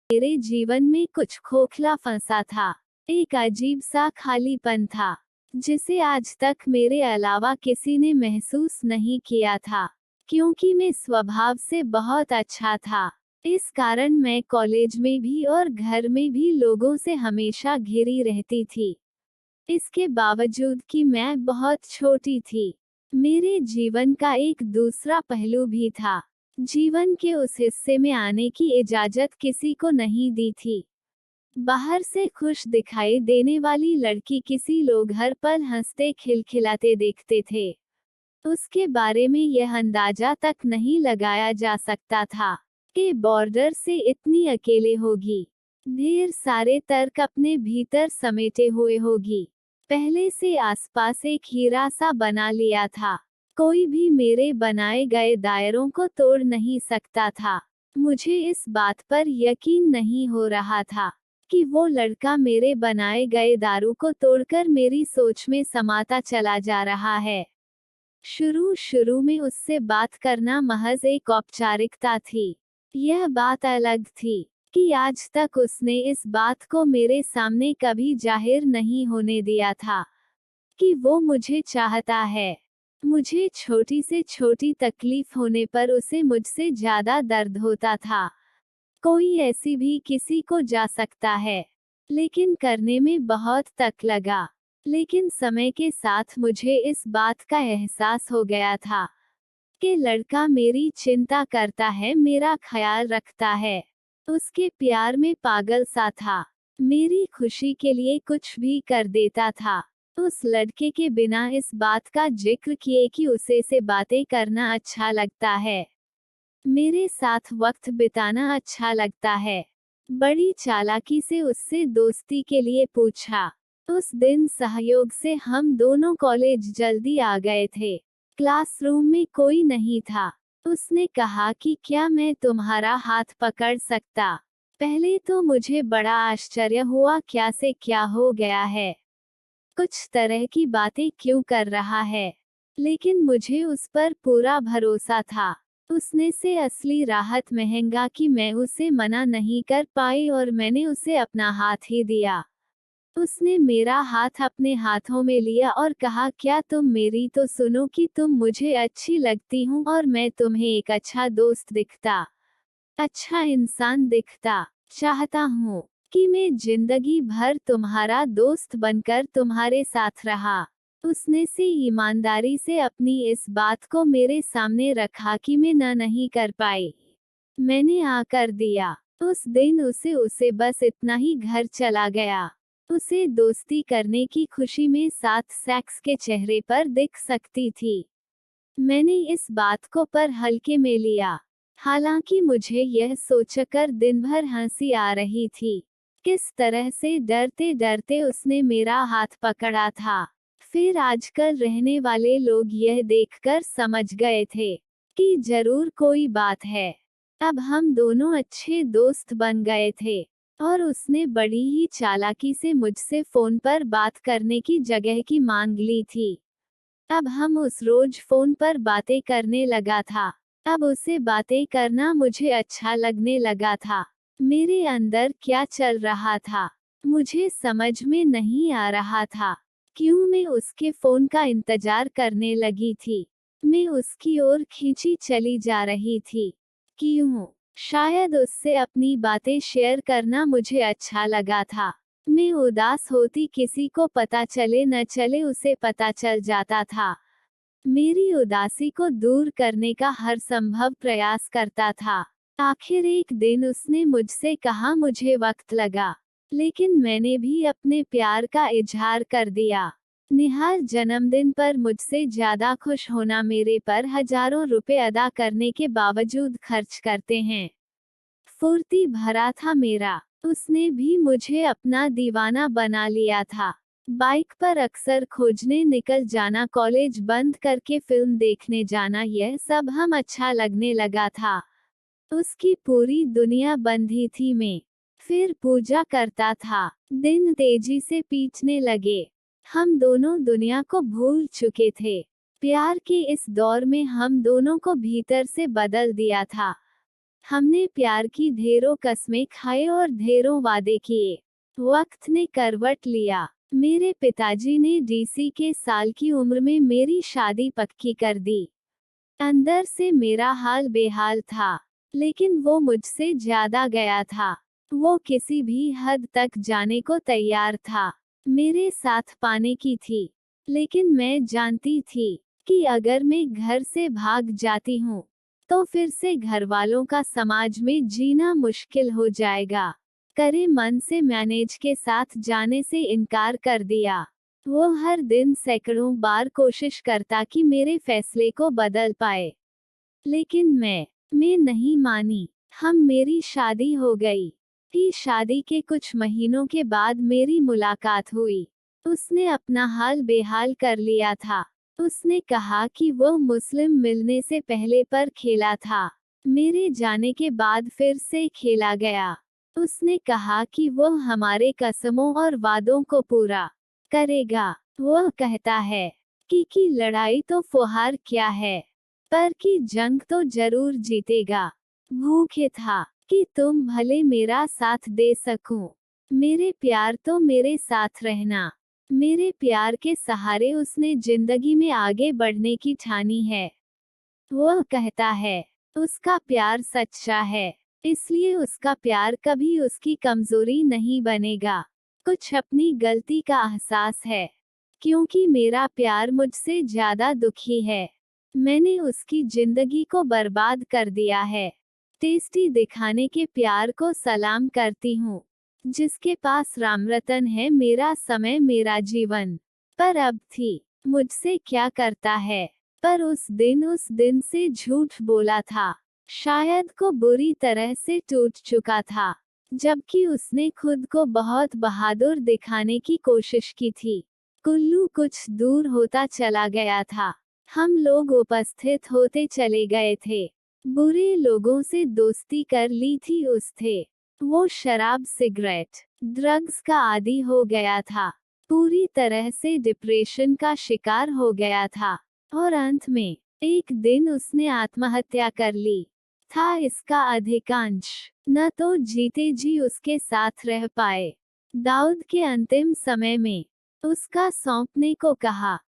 मेरे जीवन में कुछ खोखला फंसा था। एक अजीब सा खालीपन था, जिसे आज तक मेरे अलावा किसी ने महसूस नहीं किया था। क्योंकि मैं स्वभाव से बहुत अच्छा था, इस कारण मैं कॉलेज में भी और घर में भी लोगों से हमेशा घिरी रहती थी। इसके बावजूद कि मैं बहुत छोटी थी, मेरे जीवन का एक दूसरा पहलू भी था। जीवन के उस हिस्से में आने की इजाजत किसी को नहीं दी थी। बाहर से खुश दिखाई देने वाली लड़की किसी लोग हर पल हंसते खिलखिलाते देखते थे, उसके बारे में यह अंदाजा तक नहीं लगाया जा सकता था कि बॉर्डर से इतनी अकेले होगी, ढेर सारे तर्क अपने भीतर समेटे हुए होगी, पहले से आसपास एक हीरा सा बना लिया था। कोई भी मेरे बनाए गए दायरों को तोड़ नहीं सकता था। मुझे इस बात पर यकीन नहीं हो रहा था कि वो लड़का मेरे बनाए गए दारों को तोड़कर मेरी सोच में समाता चला जा रहा है। शुरू में उससे बात करना महज एक औपचारिकता थी। यह बात अलग थी कि आज तक उसने इस बात को मेरे सामने कभी जाहिर नहीं होने दिया था कि वो मुझे चाहता है। मुझे छोटी से छोटी तकलीफ होने पर उसे मुझसे ज्यादा दर्द होता था। कोई ऐसी भी किसी को जा सकता है, लेकिन करने में बहुत तक लगा। लेकिन समय के साथ मुझे इस बात का एहसास हो गया था कि लड़का मेरी चिंता करता है, मेरा ख्याल रखता है, उसके प्यार में पागल सा था, मेरी खुशी के लिए कुछ भी कर देता था। उस लड़के के बिना इस बात का जिक्र किए कि उसे से बातें करना अच्छा लगता है, मेरे साथ वक्त बिताना अच्छा लगता है, बड़ी चालाकी से उससे दोस्ती के लिए पूछा। उस दिन सहयोग से हम दोनों कॉलेज जल्दी आ गए थे। क्लासरूम में कोई नहीं था। उसने कहा कि क्या मैं तुम्हारा हाथ पकड़ सकता। पहले तो मुझे बड़ा आश्चर्य हुआ, क्या से क्या हो गया है, कुछ तरह की बातें क्यों कर रहा है, लेकिन मुझे उस पर पूरा भरोसा था। उसने से असली राहत महंगा कि मैं उसे मना नहीं कर पाई और मैंने उसे अपना हाथ ही दिया। उसने मेरा हाथ अपने हाथों में लिया और कहा, क्या तुम मेरी तो सुनो कि तुम मुझे अच्छी लगती हूँ और मैं तुम्हें एक अच्छा दोस्त दिखता, अच्छा इंसान दिखता। चाहता हूँ कि मैं जिंदगी भर तुम्हारा दोस्त बनकर तुम्हारे साथ रहा। उसने से ईमानदारी से अपनी इस बात को मेरे सामने रखा कि मैं नहीं कर पाई। मैंने आकर दिया। उस दिन उसे बस इतना ही घर चला गया। उसे दोस्ती करने की खुशी में साथ सेक्स के चेहरे पर दिख सकती थी। मैंने इस बात को पर हल्के में लिया, हालांकि मुझे यह सोचकर दिन भर हंसी आ रही थी किस तरह से डरते डरते उसने मेरा हाथ पकड़ा था। फिर आजकल रहने वाले लोग यह देखकर समझ गए थे कि जरूर कोई बात है। अब हम दोनों अच्छे दोस्त बन गए थे और उसने बड़ी ही चालाकी से मुझसे फोन पर बात करने की जगह की मांग ली थी। अब हम उस रोज फोन पर बातें करने लगा था। अब उसे बातें करना मुझे अच्छा लगने लगा था। मेरे अंदर क्या चल रहा था, मुझे समझ में नहीं आ रहा था। क्यों मैं उसके फोन का इंतजार करने लगी थी। मैं उसकी ओर खींची चली जा रही थी। क्यों? शायद उससे अपनी बातें शेयर करना मुझे अच्छा लगा था। मैं उदास होती, किसी को पता चले न चले उसे पता चल जाता था। मेरी उदासी को दूर करने का हर संभव प्रयास करता था। आखिर एक दिन उसने मुझसे कहा, मुझे वक्त लगा, लेकिन मैंने भी अपने प्यार का इजहार कर दिया। निहाल जन्मदिन पर मुझसे ज्यादा खुश होना मेरे पर हजारों रुपए अदा करने के बावजूद खर्च करते हैं। फुर्ती भरा था मेरा। उसने भी मुझे अपना दीवाना बना लिया था। बाइक पर अक्सर खोजने निकल जाना, कॉलेज बंद करके फिल्म देखने जाना, यह सब हम अच्छा लगने लगा था। उसकी पूरी दुनिया बंधी थी, मैं फिर पूजा करता था। दिन तेजी से बीतने लगे। हम दोनों दुनिया को भूल चुके थे। प्यार के इस दौर में हम दोनों को भीतर से बदल दिया था। हमने प्यार की ढेरों कस्में खाए और ढेरों वादे किए। वक्त ने करवट लिया। मेरे पिताजी ने डीसी के साल की उम्र में मेरी शादी पक्की कर दी। अंदर से मेरा हाल बेहाल था, लेकिन वो मुझसे ज्यादा गया था। वो किसी भी हद तक जाने को तैयार था, मेरे साथ पाने की थी। लेकिन मैं जानती थी कि अगर मैं घर से भाग जाती हूँ, तो फिर से घरवालों का समाज में जीना मुश्किल हो जाएगा। करे मन से मैनेज के साथ जाने से इनकार कर दिया। वो हर दिन सैकड़ों बार कोशिश करता कि मेरे फैसले को बदल पाए, लेकिन मैं नहीं मानी। मेरी शादी हो गई थी। शादी के कुछ महीनों के बाद मेरी मुलाकात हुई। उसने अपना हाल बेहाल कर लिया था। उसने कहा कि वो मुस्लिम मिलने से पहले पर खेला था, मेरे जाने के बाद फिर से खेला गया। उसने कहा कि वो हमारे कसमों और वादों को पूरा करेगा। वह कहता है कि लड़ाई तो फुहार क्या है, पर की जंग तो जरूर जीतेगा। भूखे था कि तुम भले मेरा साथ दे सकूं। मेरे प्यार तो मेरे साथ रहना। मेरे प्यार के सहारे उसने जिंदगी में आगे बढ़ने की ठानी है। वह कहता है उसका प्यार सच्चा है, इसलिए उसका प्यार कभी उसकी कमजोरी नहीं बनेगा। कुछ अपनी गलती का एहसास है, क्योंकि मेरा प्यार मुझसे ज्यादा दुखी है। मैंने उसकी जिंदगी को बर्बाद कर दिया है। टेस्टी दिखाने के प्यार को सलाम करती हूँ। जिसके पास रामरतन है, मेरा समय मेरा जीवन। पर अब थी मुझसे क्या करता है। पर उस दिन से झूठ बोला था। शायद को बुरी तरह से टूट चुका था, जबकि उसने खुद को बहुत बहादुर दिखाने की कोशिश की थी। कुल्लू कुछ दूर होता चला गया था। हम लोग उपस्थित होते चले गए थे। बुरे लोगों से दोस्ती कर ली थी उसने। वो शराब, सिगरेट, ड्रग्स का आदी हो गया था। पूरी तरह से डिप्रेशन का शिकार हो गया था। और अंत में एक दिन उसने आत्महत्या कर ली था। इसका अधिकांश न तो जीते जी उसके साथ रह पाए। दाऊद के अंतिम समय में उसका सौंपने को कहा।